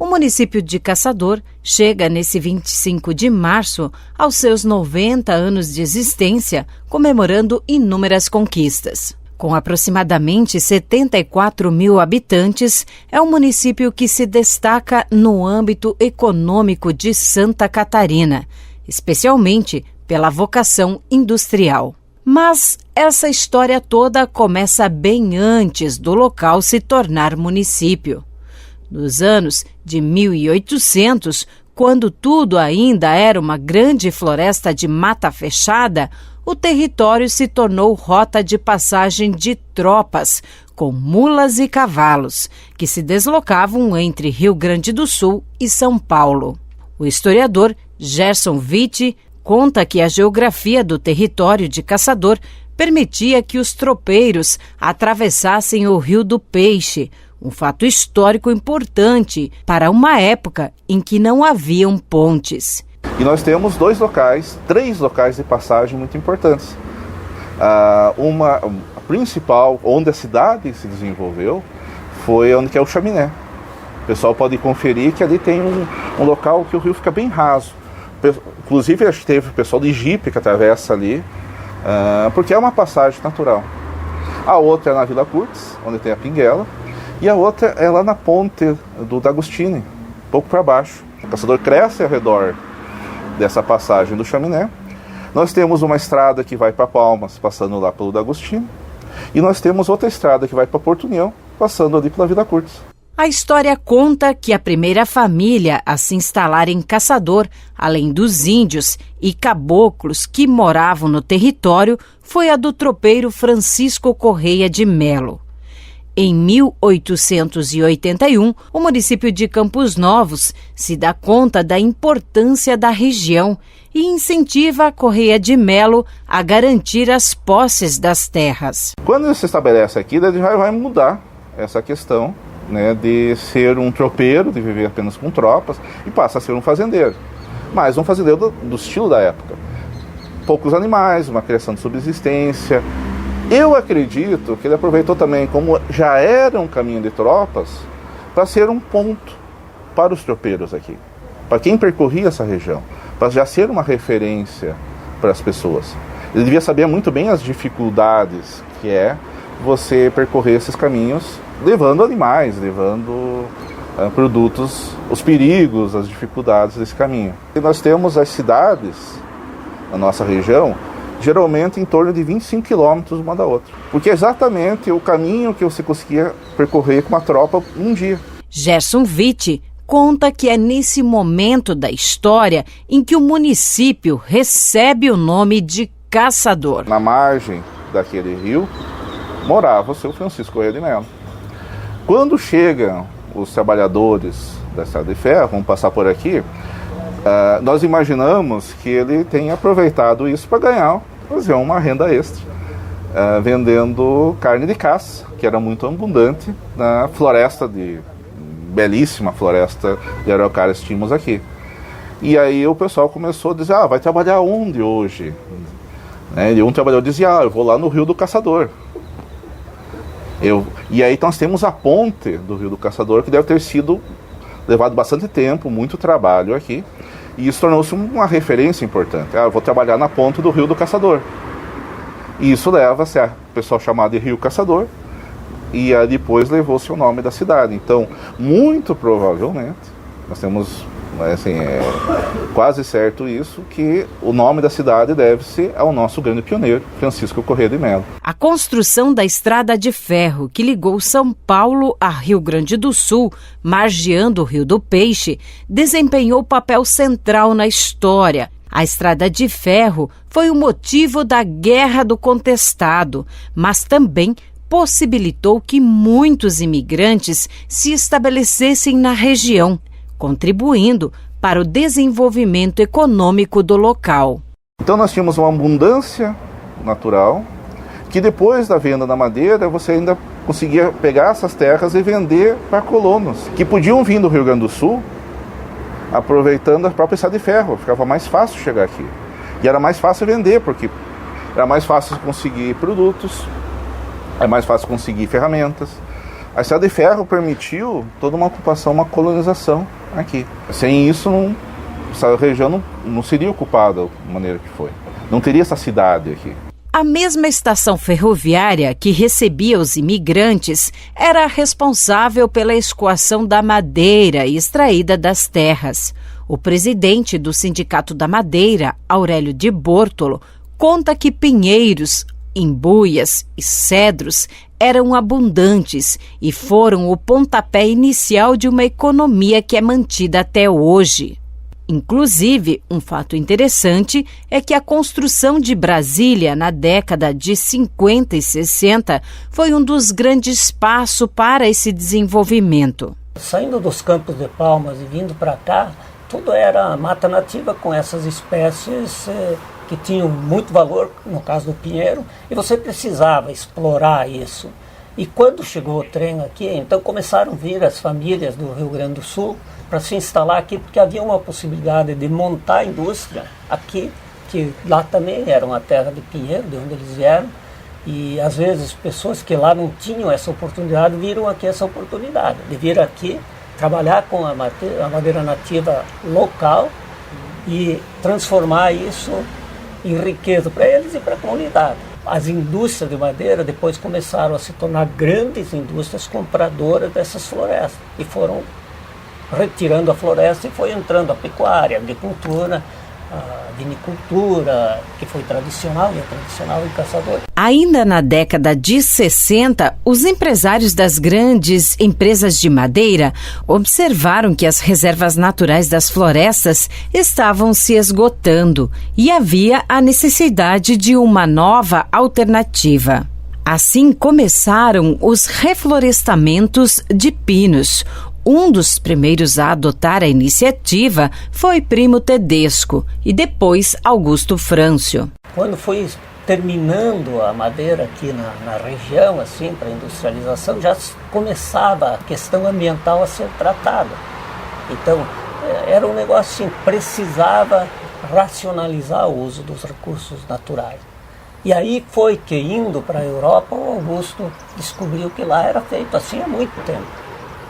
O município de Caçador chega nesse 25 de março aos seus 90 anos de existência, comemorando inúmeras conquistas. Com aproximadamente 74 mil habitantes, é um município que se destaca no âmbito econômico de Santa Catarina, especialmente pela vocação industrial. Mas essa história toda começa bem antes do local se tornar município. Nos anos de 1800, quando tudo ainda era uma grande floresta de mata fechada, o território se tornou rota de passagem de tropas, com mulas e cavalos, que se deslocavam entre Rio Grande do Sul e São Paulo. O historiador Gerson Witt conta que a geografia do território de Caçador permitia que os tropeiros atravessassem o Rio do Peixe, um fato histórico importante para uma época em que não haviam pontes. E nós temos três locais de passagem muito importantes. A principal, onde a cidade se desenvolveu, foi onde que é o Chaminé. O pessoal pode conferir que ali tem um local que o rio fica bem raso. Inclusive, acho que teve o pessoal de jipe que atravessa ali, porque é uma passagem natural. A outra é na Vila Curtis, onde tem a Pinguela, e a outra é lá na ponte do D'Agostini, um pouco para baixo. O Caçador cresce ao redor dessa passagem do Chaminé. Nós temos uma estrada que vai para Palmas, passando lá pelo D'Agostini, e nós temos outra estrada que vai para Porto União, passando ali pela Vila Curtis. A história conta que a primeira família a se instalar em Caçador, além dos índios e caboclos que moravam no território, foi a do tropeiro Francisco Correia de Melo. Em 1881, o município de Campos Novos se dá conta da importância da região e incentiva a Correia de Melo a garantir as posses das terras. Quando ele se estabelece aqui, ele já vai mudar essa questão, né, de ser um tropeiro, de viver apenas com tropas, e passa a ser um fazendeiro. Mas um fazendeiro do estilo da época. Poucos animais, uma criação de subsistência. Eu acredito que ele aproveitou também, como já era um caminho de tropas, para ser um ponto para os tropeiros aqui, para quem percorria essa região, para já ser uma referência para as pessoas. Ele devia saber muito bem as dificuldades que é você percorrer esses caminhos, levando animais, levando produtos, os perigos, as dificuldades desse caminho. E nós temos as cidades na nossa região, geralmente em torno de 25 quilômetros uma da outra. Porque é exatamente o caminho que você conseguia percorrer com uma tropa um dia. Gerson Witt conta que é nesse momento da história em que o município recebe o nome de Caçador. Na margem daquele rio morava o seu Francisco Correia de Melo. Quando chegam os trabalhadores da Estrada de Ferro, vão passar por aqui, nós imaginamos que ele tenha aproveitado isso para fazer uma renda extra, vendendo carne de caça, que era muito abundante na belíssima floresta de araucárias que tínhamos aqui. E aí o pessoal começou a dizer, vai trabalhar onde hoje? E um trabalhador dizia, eu vou lá no Rio do Caçador. E aí nós temos a ponte do Rio do Caçador, que deve ter sido levado bastante tempo, muito trabalho aqui, e isso tornou-se uma referência importante. Eu vou trabalhar na ponte do Rio do Caçador. E isso leva-se a pessoal chamado de Rio Caçador, e aí depois levou-se o nome da cidade. Então, muito provavelmente, nós temos, é quase certo isso, que o nome da cidade deve-se ao nosso grande pioneiro, Francisco Correia de Melo. A construção da estrada de ferro que ligou São Paulo a Rio Grande do Sul, margeando o Rio do Peixe, desempenhou papel central na história. A estrada de ferro foi o motivo da Guerra do Contestado, mas também possibilitou que muitos imigrantes se estabelecessem na região, contribuindo para o desenvolvimento econômico do local. Então nós tínhamos uma abundância natural, que depois da venda da madeira, você ainda conseguia pegar essas terras e vender para colonos, que podiam vir do Rio Grande do Sul, aproveitando a própria estrada de ferro. Ficava mais fácil chegar aqui. E era mais fácil vender, porque era mais fácil conseguir produtos, é mais fácil conseguir ferramentas, A estrada de ferro permitiu toda uma ocupação, uma colonização aqui. Sem isso, essa região não seria ocupada da maneira que foi. Não teria essa cidade aqui. A mesma estação ferroviária que recebia os imigrantes era responsável pela escoação da madeira extraída das terras. O presidente do Sindicato da Madeira, Aurélio de Bortolo, conta que pinheiros, embuias e cedros eram abundantes e foram o pontapé inicial de uma economia que é mantida até hoje. Inclusive, um fato interessante é que a construção de Brasília na década de 50 e 60 foi um dos grandes passos para esse desenvolvimento. Saindo dos campos de palmas e vindo para cá, tudo era mata nativa com essas espécies que tinham muito valor, no caso do pinheiro, e você precisava explorar isso. E quando chegou o trem aqui, então começaram a vir as famílias do Rio Grande do Sul para se instalar aqui, porque havia uma possibilidade de montar a indústria aqui, que lá também era uma terra de pinheiro, de onde eles vieram, e às vezes pessoas que lá não tinham essa oportunidade viram aqui essa oportunidade de vir aqui, trabalhar com a madeira nativa local e transformar isso em riqueza para eles e para a comunidade. As indústrias de madeira depois começaram a se tornar grandes indústrias compradoras dessas florestas e foram retirando a floresta e foi entrando a pecuária, a agricultura, a vinicultura, que foi tradicional, e é tradicional em caçador. Ainda na década de 60, os empresários das grandes empresas de madeira observaram que as reservas naturais das florestas estavam se esgotando e havia a necessidade de uma nova alternativa. Assim começaram os reflorestamentos de pinos. Um dos primeiros a adotar a iniciativa foi Primo Tedesco e depois Augusto Frâncio. Quando foi terminando a madeira aqui na região, assim, para industrialização, já começava a questão ambiental a ser tratada. Então, era um negócio assim, precisava racionalizar o uso dos recursos naturais. E aí foi que, indo para a Europa, o Augusto descobriu que lá era feito assim há muito tempo.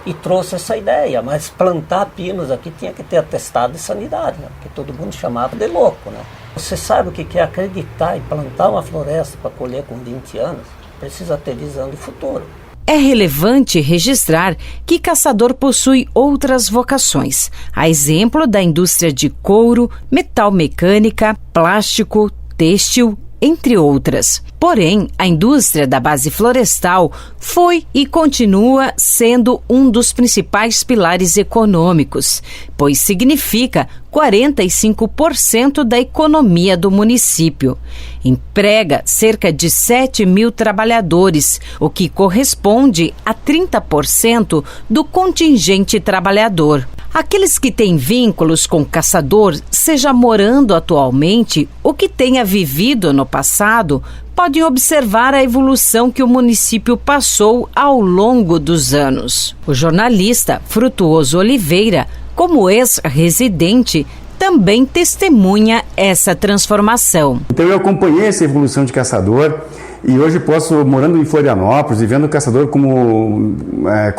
E trouxe essa ideia, mas plantar pinos aqui tinha que ter atestado de sanidade, né? Porque todo mundo chamava de louco, né? Você sabe o que é acreditar e plantar uma floresta para colher com 20 anos? Precisa ter visão de futuro. É relevante registrar que Caçador possui outras vocações, a exemplo da indústria de couro, metal mecânica, plástico, têxtil, entre outras. Porém, a indústria da base florestal foi e continua sendo um dos principais pilares econômicos, pois significa 45% da economia do município. Emprega cerca de 7.000 trabalhadores, o que corresponde a 30% do contingente trabalhador. Aqueles que têm vínculos com caçador, seja morando atualmente ou que tenha vivido no passado, podem observar a evolução que o município passou ao longo dos anos. O jornalista Frutuoso Oliveira, como ex-residente, também testemunha essa transformação. Então eu acompanhei essa evolução de Caçador e hoje posso, morando em Florianópolis e vendo o Caçador como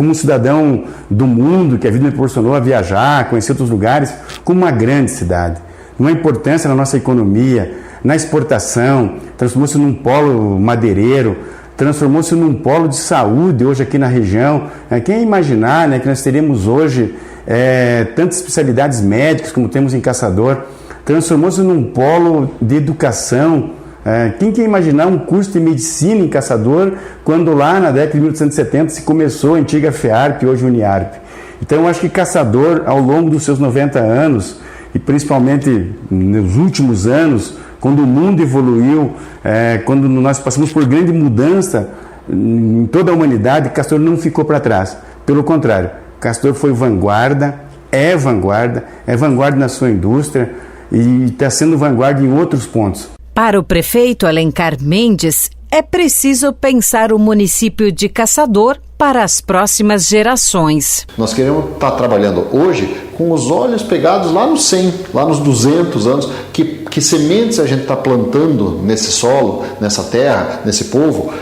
um cidadão do mundo, que a vida me proporcionou a viajar, conhecer outros lugares, como uma grande cidade. Uma importância na nossa economia, na exportação, transformou-se num polo madeireiro, transformou-se num polo de saúde hoje aqui na região. Quem imaginar, que nós teríamos hoje tantas especialidades médicas como temos em Caçador, transformou-se num polo de educação. Quem quer imaginar um curso de medicina em Caçador quando lá na década de 1870 se começou a antiga FEARP, hoje Uniarp. Então eu acho que Caçador, ao longo dos seus 90 anos, e principalmente nos últimos anos, quando o mundo evoluiu, quando nós passamos por grande mudança em toda a humanidade, Caçador não ficou para trás. Pelo contrário, Caçador foi vanguarda na sua indústria e está sendo vanguarda em outros pontos. Para o prefeito Alencar Mendes, é preciso pensar o município de Caçador para as próximas gerações. Nós queremos estar trabalhando hoje com os olhos pegados lá nos 100, lá nos 200 anos, que sementes a gente está plantando nesse solo, nessa terra, nesse povo,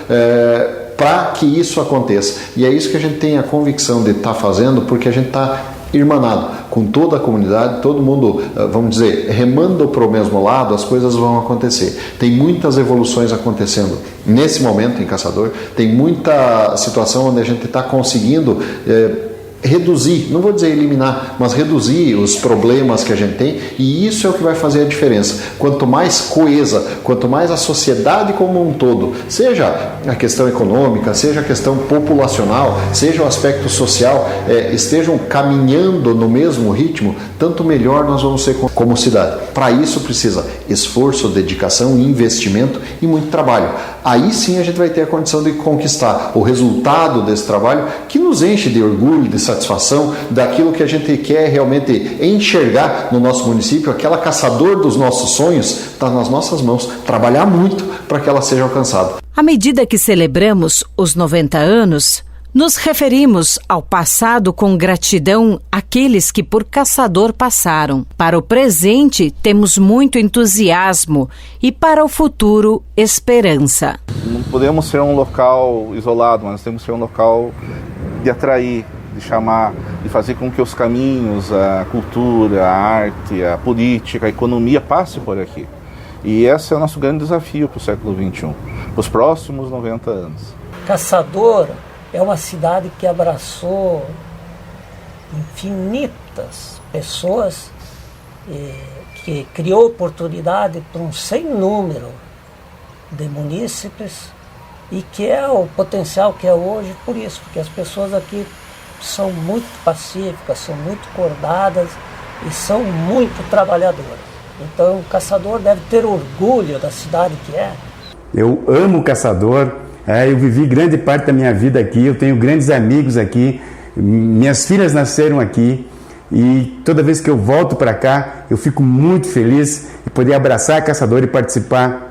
para que isso aconteça. E é isso que a gente tem a convicção de estar fazendo, porque a gente está irmanado com toda a comunidade, todo mundo, vamos dizer, remando para o mesmo lado, as coisas vão acontecer. Tem muitas evoluções acontecendo nesse momento em Caçador, tem muita situação onde a gente está conseguindo reduzir, não vou dizer eliminar, mas reduzir os problemas que a gente tem, e isso é o que vai fazer a diferença. Quanto mais coesa, quanto mais a sociedade como um todo, seja a questão econômica, seja a questão populacional, seja o aspecto social, estejam caminhando no mesmo ritmo, tanto melhor nós vamos ser como cidade. Para isso precisa esforço, dedicação, investimento e muito trabalho. Aí sim a gente vai ter a condição de conquistar o resultado desse trabalho, que nos enche de orgulho, de satisfação, daquilo que a gente quer realmente enxergar no nosso município. Aquela Caçador dos nossos sonhos está nas nossas mãos. Trabalhar muito para que ela seja alcançada. À medida que celebramos os 90 anos, nos referimos ao passado com gratidão àqueles que por Caçador passaram. Para o presente, temos muito entusiasmo e para o futuro, esperança. Não podemos ser um local isolado, mas temos que ser um local de atrair, de chamar, de fazer com que os caminhos, a cultura, a arte, a política, a economia passe por aqui. E esse é o nosso grande desafio para o século XXI, para os próximos 90 anos. Caçador é uma cidade que abraçou infinitas pessoas, que criou oportunidade para um sem número de munícipes, e que é o potencial que é hoje por isso, porque as pessoas aqui são muito pacíficas, são muito cordadas e são muito trabalhadoras. Então o Caçador deve ter orgulho da cidade que é. Eu amo Caçador, eu vivi grande parte da minha vida aqui, eu tenho grandes amigos aqui, minhas filhas nasceram aqui, e toda vez que eu volto para cá, eu fico muito feliz de poder abraçar Caçador e participar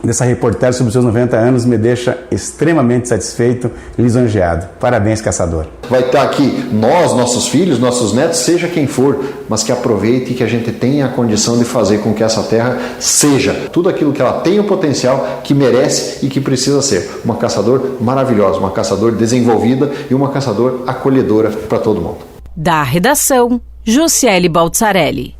dessa reportagem sobre os seus 90 anos. Me deixa extremamente satisfeito e lisonjeado. Parabéns, Caçador. Vai estar aqui nós, nossos filhos, nossos netos, seja quem for, mas que aproveite e que a gente tenha a condição de fazer com que essa terra seja tudo aquilo que ela tem o potencial, que merece e que precisa ser. Uma Caçador maravilhosa, uma Caçador desenvolvida e uma Caçador acolhedora para todo mundo. Da redação, Jussiele Baltzarelli.